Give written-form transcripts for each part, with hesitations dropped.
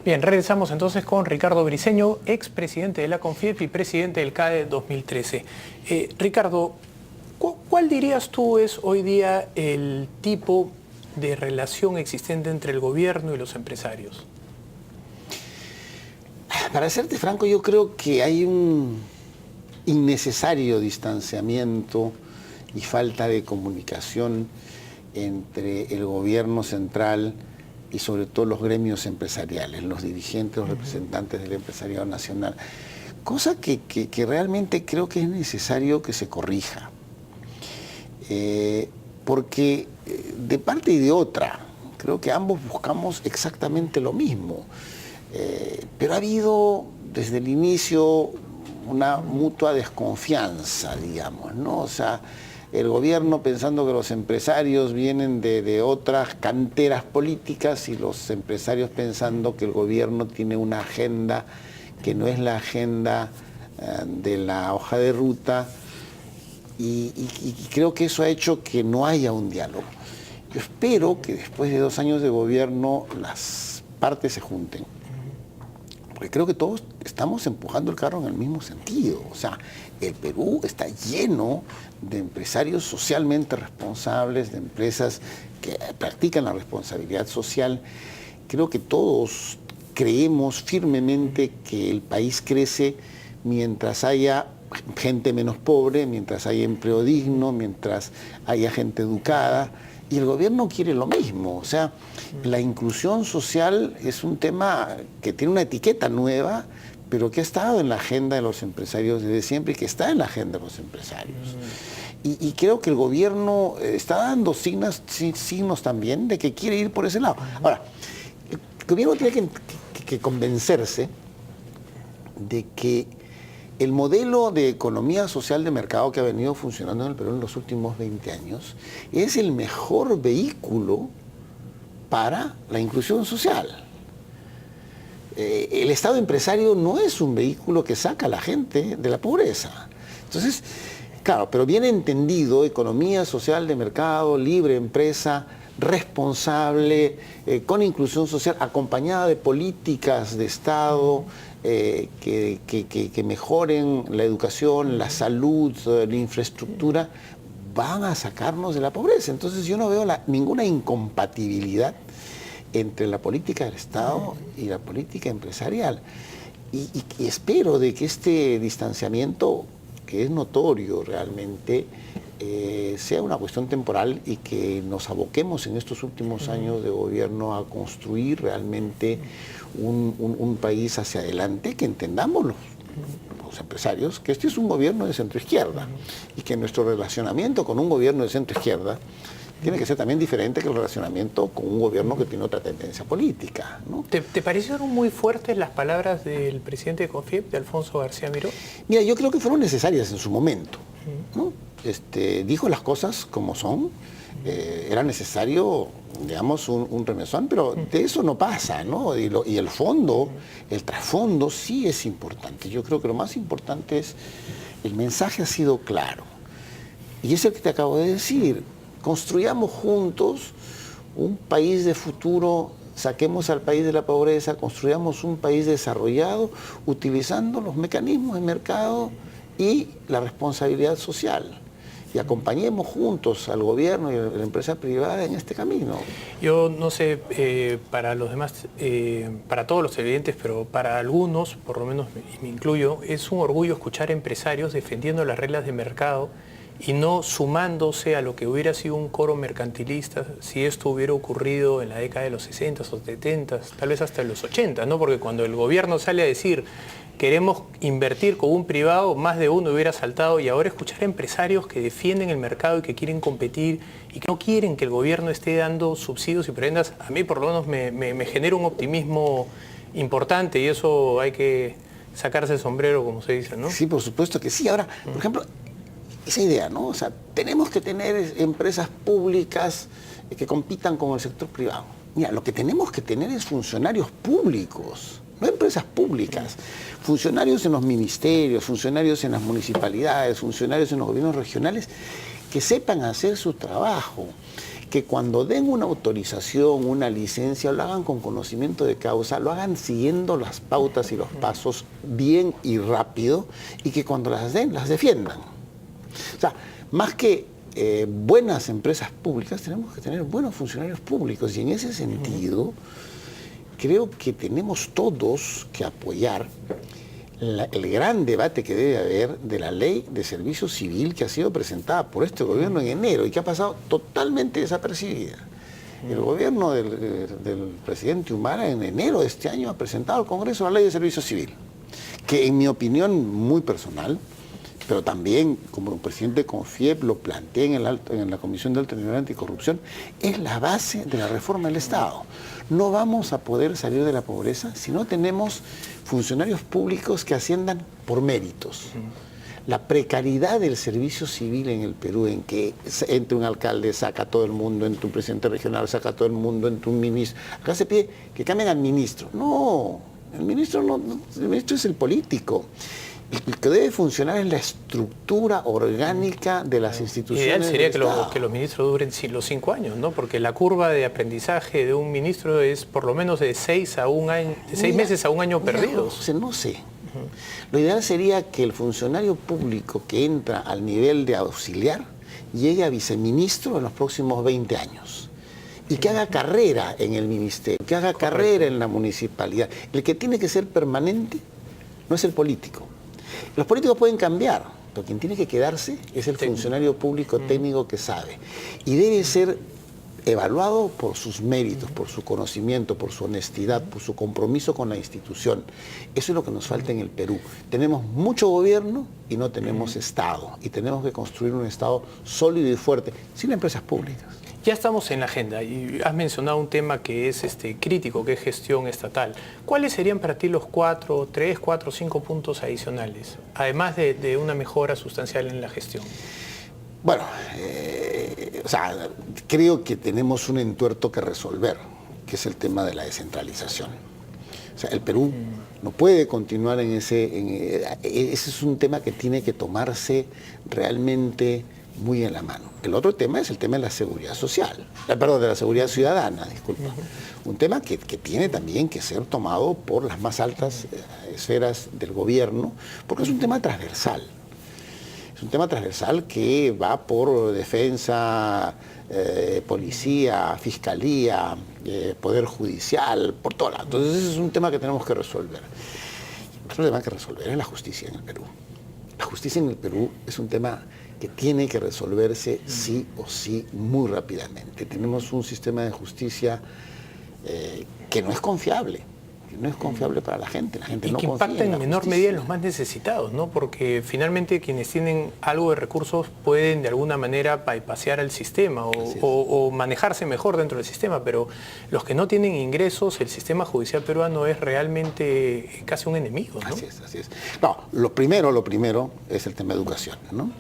Bien, regresamos entonces con Ricardo Briceño, expresidente de la CONFIEP y presidente del CADE 2013. Ricardo, ¿cuál dirías tú es hoy día el tipo de relación existente entre el gobierno y los empresarios? Para serte franco, yo creo que hay un innecesario distanciamiento y falta de comunicación entre el gobierno central y sobre todo los gremios empresariales, los dirigentes, los representantes del empresariado nacional. Cosa que realmente creo que es necesario que se corrija. Porque de parte y de otra, creo que ambos buscamos exactamente lo mismo. Pero ha habido desde el inicio una mutua desconfianza, digamos, ¿no? O sea, el gobierno pensando que los empresarios vienen de otras canteras políticas y los empresarios pensando que el gobierno tiene una agenda que no es la agenda de la hoja de ruta y creo que eso ha hecho que no haya un diálogo. Yo espero que después de 2 años de gobierno las partes se junten. Porque creo que todos estamos empujando el carro en el mismo sentido. O sea, el Perú está lleno de empresarios socialmente responsables, de empresas que practican la responsabilidad social. Creo que todos creemos firmemente que el país crece mientras haya gente menos pobre, mientras haya empleo digno, mientras haya gente educada. Y el gobierno quiere lo mismo. O sea, la inclusión social es un tema que tiene una etiqueta nueva, pero que ha estado en la agenda de los empresarios desde siempre y que está en la agenda de los empresarios. Y creo que el gobierno está dando signos también de que quiere ir por ese lado. Ahora, el gobierno tiene que convencerse de que el modelo de economía social de mercado que ha venido funcionando en el Perú en los últimos 20 años es el mejor vehículo para la inclusión social. El Estado empresario no es un vehículo que saca a la gente de la pobreza. Entonces, claro, pero bien entendido, economía social de mercado, libre empresa, responsable, con inclusión social, acompañada de políticas de Estado que mejoren la educación, la salud, la infraestructura, van a sacarnos de la pobreza. Entonces yo no veo ninguna incompatibilidad entre la política del Estado y la política empresarial. Y espero de que este distanciamiento, que es notorio realmente, sea una cuestión temporal y que nos aboquemos en estos últimos años de gobierno a construir realmente un país hacia adelante, que entendamos los empresarios que este es un gobierno de centro-izquierda y que nuestro relacionamiento con un gobierno de centro-izquierda tiene que ser también diferente que el relacionamiento con un gobierno que tiene otra tendencia política, ¿no? ¿Te parecieron muy fuertes las palabras del presidente de CONFIEP, de Alfonso García Miró? Mira, yo creo que fueron necesarias en su momento, ¿no? Dijo las cosas como son. Era necesario, digamos, un remesón, pero de eso no pasa, ¿no? Y el fondo, el trasfondo sí es importante. Yo creo que lo más importante es, el mensaje ha sido claro. Y es el que te acabo de decir. Construyamos juntos un país de futuro, saquemos al país de la pobreza, construyamos un país desarrollado utilizando los mecanismos de mercado y la responsabilidad social. Y acompañemos juntos al gobierno y a la empresa privada en este camino. Yo no sé, para los demás, para todos los televidentes, pero para algunos, por lo menos me incluyo, es un orgullo escuchar empresarios defendiendo las reglas de mercado y no sumándose a lo que hubiera sido un coro mercantilista si esto hubiera ocurrido en la década de los 60 o 70, tal vez hasta los 80, ¿no? Porque cuando el gobierno sale a decir queremos invertir con un privado, más de uno hubiera saltado, y ahora escuchar a empresarios que defienden el mercado y que quieren competir y que no quieren que el gobierno esté dando subsidios y prendas, a mí por lo menos me genera un optimismo importante y eso hay que sacarse el sombrero, como se dice, ¿no? Sí, por supuesto que sí. Ahora, por ejemplo, esa idea, ¿no? O sea, tenemos que tener empresas públicas que compitan con el sector privado. Mira, lo que tenemos que tener es funcionarios públicos, no empresas públicas. Funcionarios en los ministerios, funcionarios en las municipalidades, funcionarios en los gobiernos regionales que sepan hacer su trabajo, que cuando den una autorización, una licencia, lo hagan con conocimiento de causa, lo hagan siguiendo las pautas y los pasos bien y rápido, y que cuando las den, las defiendan. O sea, más que buenas empresas públicas, tenemos que tener buenos funcionarios públicos, y en ese sentido creo que tenemos todos que apoyar el gran debate que debe haber de la ley de servicio civil que ha sido presentada por este gobierno en enero y que ha pasado totalmente desapercibida. El gobierno del presidente Humala en enero de este año ha presentado al Congreso la ley de servicio civil, que en mi opinión muy personal, pero también como presidente de CONFIEP lo planteé en la Comisión de Alto Nivel Anticorrupción, es la base de la reforma del Estado. No vamos a poder salir de la pobreza si no tenemos funcionarios públicos que asciendan por méritos. La precariedad del servicio civil en el Perú, en que entre un alcalde, saca a todo el mundo, entre un presidente regional, saca a todo el mundo, entre un ministro. Acá se pide que cambien al ministro. No, el ministro es el político. Lo que debe funcionar es la estructura orgánica de las instituciones. Ideal sería que los ministros duren los 5 años, ¿no? Porque la curva de aprendizaje de un ministro es por lo menos de 6 meses a un año perdidos. No sé. Lo ideal sería que el funcionario público que entra al nivel de auxiliar llegue a viceministro en los próximos 20 años. Y que haga carrera en el ministerio, que haga carrera en la municipalidad. El que tiene que ser permanente no es el político. Los políticos pueden cambiar, pero quien tiene que quedarse es el funcionario público técnico que sabe. Y debe ser evaluado por sus méritos, por su conocimiento, por su honestidad, por su compromiso con la institución. Eso es lo que nos falta en el Perú. Tenemos mucho gobierno y no tenemos Estado. Y tenemos que construir un Estado sólido y fuerte, sin empresas públicas. Ya estamos en la agenda y has mencionado un tema que es crítico, que es gestión estatal. ¿Cuáles serían para ti los 3, 4, 5 puntos adicionales, además de una mejora sustancial en la gestión? Bueno, creo que tenemos un entuerto que resolver, que es el tema de la descentralización. O sea, el Perú no puede continuar en ese es un tema que tiene que tomarse realmente muy en la mano. El otro tema es el tema de la seguridad social, de la seguridad ciudadana, disculpa. Un tema que tiene también que ser tomado por las más altas esferas del gobierno, porque es un tema transversal. Es un tema transversal que va por defensa, policía, fiscalía, poder judicial, por todo lado. Entonces ese es un tema que tenemos que resolver. Otro tema que resolver es la justicia en el Perú. La justicia en el Perú es un tema que tiene que resolverse sí o sí muy rápidamente. Tenemos un sistema de justicia que no es confiable. No es confiable para la gente y no que impacta en menor medida en los más necesitados, ¿no? Porque finalmente quienes tienen algo de recursos pueden de alguna manera bypassear el sistema o manejarse mejor dentro del sistema, pero los que no tienen ingresos, el sistema judicial peruano es realmente casi un enemigo, ¿no? Así es. No, lo primero es el tema de educación, ¿no?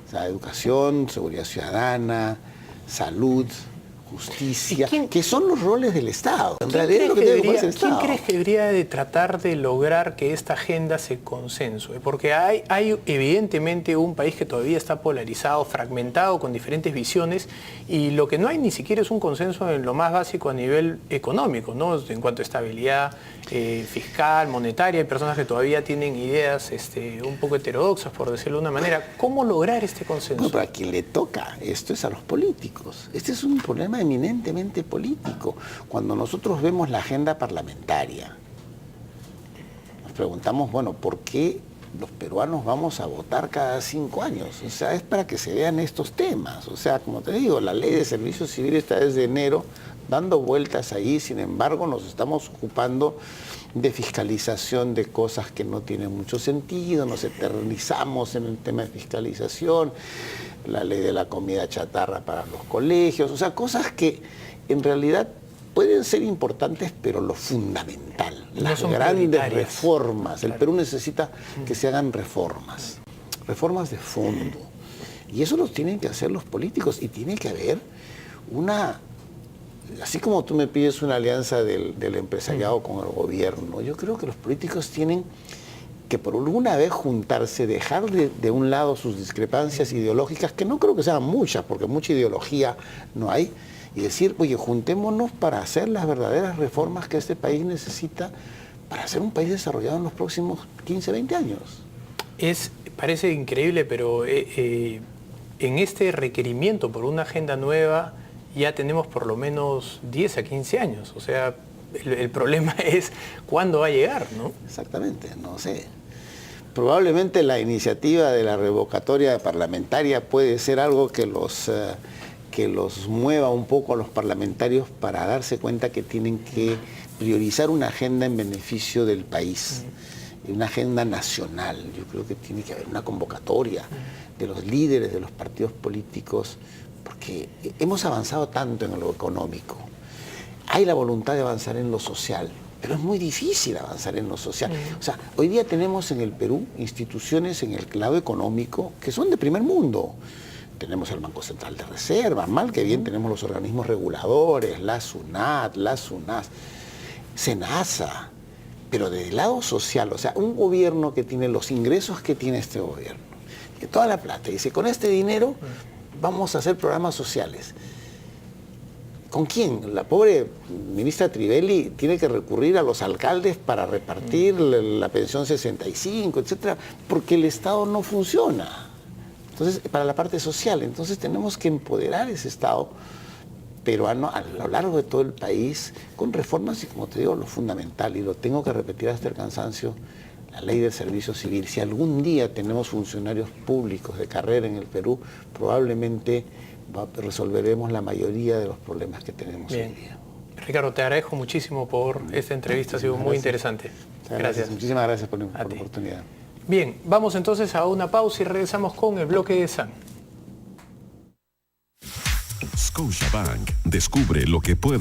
O sea, educación, seguridad ciudadana, salud, justicia, que son los roles del Estado. En realidad lo que debe hacer el Estado. ¿Quién crees que debería de tratar de lograr que esta agenda se consensue? Porque hay evidentemente un país que todavía está polarizado, fragmentado, con diferentes visiones, y lo que no hay ni siquiera es un consenso en lo más básico a nivel económico, ¿no? En cuanto a estabilidad fiscal, monetaria. Hay personas que todavía tienen ideas un poco heterodoxas, por decirlo de una manera. ¿Cómo lograr este consenso? Bueno, pero a quien le toca esto es a los políticos. Este es un problema eminentemente político. Cuando nosotros vemos la agenda parlamentaria, nos preguntamos, bueno, ¿por qué los peruanos vamos a votar cada 5 años? O sea, es para que se vean estos temas. O sea, como te digo, la ley de servicio civil está desde enero dando vueltas ahí, sin embargo nos estamos ocupando de fiscalización de cosas que no tienen mucho sentido, nos eternizamos en el tema de fiscalización, la ley de la comida chatarra para los colegios, o sea, cosas que en realidad pueden ser importantes, pero lo fundamental, las grandes reformas. El Perú necesita que se hagan reformas de fondo. Y eso lo tienen que hacer los políticos y tiene que haber una... Así como tú me pides una alianza del empresariado con el gobierno, yo creo que los políticos tienen que que por alguna vez juntarse, dejar de un lado sus discrepancias ideológicas, que no creo que sean muchas, porque mucha ideología no hay, y decir, oye, juntémonos para hacer las verdaderas reformas que este país necesita para ser un país desarrollado en los próximos 15, 20 años. Parece increíble, pero en este requerimiento por una agenda nueva ya tenemos por lo menos 10 a 15 años. O sea, el problema es cuándo va a llegar, ¿no? Exactamente, no sé. Probablemente la iniciativa de la revocatoria parlamentaria puede ser algo que los mueva un poco a los parlamentarios para darse cuenta que tienen que priorizar una agenda en beneficio del país, una agenda nacional. Yo creo que tiene que haber una convocatoria de los líderes de los partidos políticos, porque hemos avanzado tanto en lo económico. Hay la voluntad de avanzar en lo social, pero es muy difícil avanzar en lo social. O sea, hoy día tenemos en el Perú instituciones en el lado económico que son de primer mundo. Tenemos el Banco Central de Reserva, mal que bien tenemos los organismos reguladores, la SUNAT, la SUNAS, SENASA, pero del lado social, o sea, un gobierno que tiene los ingresos que tiene este gobierno, que toda la plata, dice, con este dinero vamos a hacer programas sociales. ¿Con quién? La pobre ministra Trivelli tiene que recurrir a los alcaldes para repartir la pensión 65, etcétera, porque el Estado no funciona. Entonces, para la parte social, entonces tenemos que empoderar ese Estado peruano a lo largo de todo el país con reformas y, como te digo, lo fundamental, y lo tengo que repetir hasta el cansancio, la ley del servicio civil. Si algún día tenemos funcionarios públicos de carrera en el Perú, probablemente resolveremos la mayoría de los problemas que tenemos hoy día. Ricardo, te agradezco muchísimo por esta entrevista, ha sido muy interesante. Gracias. Muchísimas gracias por la oportunidad. Bien, vamos entonces a una pausa y regresamos con el bloque de SAN. Scotiabank descubre lo que puede